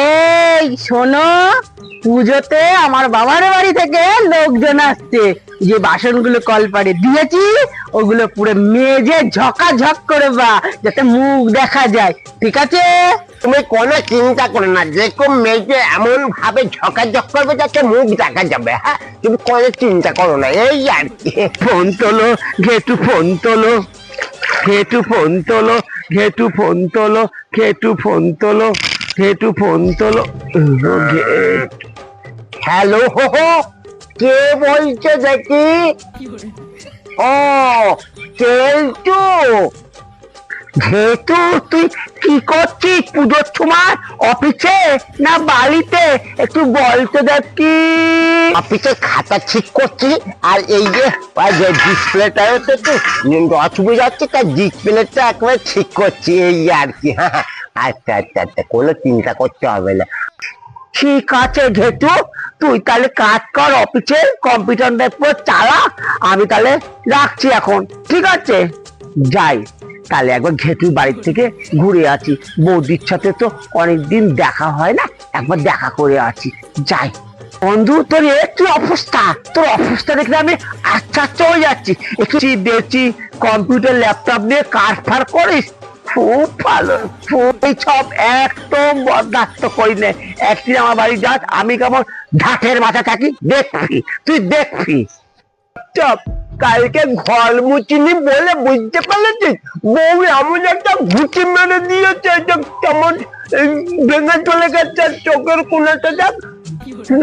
এই শোনো, পুজোতে আমার বাবার বাড়ি থেকে লোকজন আসছে। যে বাসনগুলো কলপারে দিয়েছি ওগুলো পুরো মেজে ঝকাঝক করে বা, যাতে মুখ দেখা যায়, ঠিক আছে? তুমি কোনো চিন্তা করো না, যেরকম মেয়েকে এমন ভাবে ঝকাঝক করবে যাতে মুখ দেখা যাবে। হ্যাঁ, তুমি কোনো চিন্তা করো না, এই আর কি। ফোন তোলো ঘেটু, ফোন তোলো ঘেটু, ফোন তোলো ঘেটু, ফোন তোলো ঘেটু, ফোন তোলো ঘেটু, ফোন তোলো। হ্যালো, কে বলছো দেখি? ও, কেলটু। ঘেটু, তুই কি করছিস পুজোর সময়? অফিসে না বাড়িতে? একটু বলতে দেখি। অফিসে খাতা ঠিক করছি, আর এই যে ডিসপ্লেটা একটু অসুবিধা হচ্ছে, তার ডিসপ্লেটা একেবারে ঠিক করছি, এই আর কি। হ্যাঁ, আচ্ছা আচ্ছা আচ্ছা, কোনো চিন্তা করতে হবে না। ঠিক আছে ঘেটু, তুই তাহলে কাজ কর, অফিসে কম্পিউটারটা পুরো চালা। আমি তাহলে রাখছি এখন, ঠিক আছে? যাই তাহলে, একবার ঘেটুর বাড়ি থেকে ঘুরে আছি। বৌদির সাথে তো অনেকদিন দেখা হয় না, একবার দেখা করে আছি। যাই। বন্ধু, তোর একটু অবস্থা, তোর অবস্থা দেখলে আমি আচ্ছা আচ্ছা হয়ে যাচ্ছি। একটু দেখছি কম্পিউটার ল্যাপটপ নিয়ে কাজ ফার করিস, খুব ভালো। তুই সব একদম বরদাস্ত করি না। একদিন আমার বাড়ি যাস, আমি কেমন ঢাকের মাথা থাকি দেখবি, তুই দেখবি। চপ, কালকে ঘর মুচিনি বলে বুঝতে পারছিস, বউ এমন একটা ঘুচি মেরে দিয়েছে যে কেমন ভেঙে চলে গেছে, চোখের কোনাটা দেখ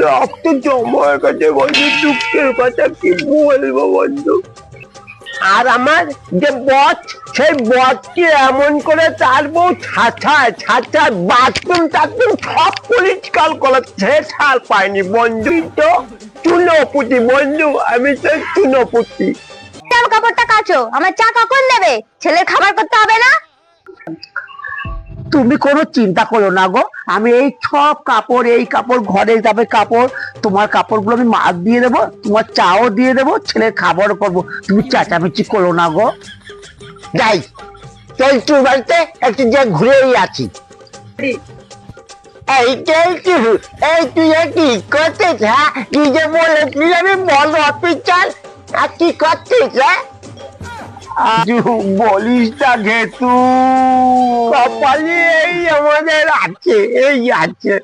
রক্ত জমা হয়ে গেছে। বন্ধু, দুঃখের কথা কি বলবো বন্ধু। আর আমার যে বস, সেই বসকে এমন করে তার বউ ছাছায় বাথরুম টাথরুম সব পরিষ্কার করেছে, ছাড় পায়নি বন্ধু। তো চুনোপুটি বন্ধু, আমি তো চুনোপুটি। জামা কাপড়টা কাচো, আমার চা কখন দেবে? ছেলের খাবার করতে হবে না? তুমি কোনো চিন্তা করো না গো, আমি এই সব কাপড়, এই কাপড়, ঘরের যাবে কাপড়, তোমার কাপড়গুলো আমি মাছ দিয়ে দেবো, তোমার চাও দিয়ে দেবো, ছেলের খাবারও করবো। তুমি চেঁচামেচি করো না গো। যাই, চল তোর বাড়িতে একটু যে ঘুরেই আছি। এই চলছি, এই তুই কি করছিস? হ্যাঁ, কি যে বলেছিস আমি বল, অফিস চল। আর কি করছিস? হ্যাঁ, আজু বলিস না ঘেটু, কপালে এই আমাদের আছে, এই আছে।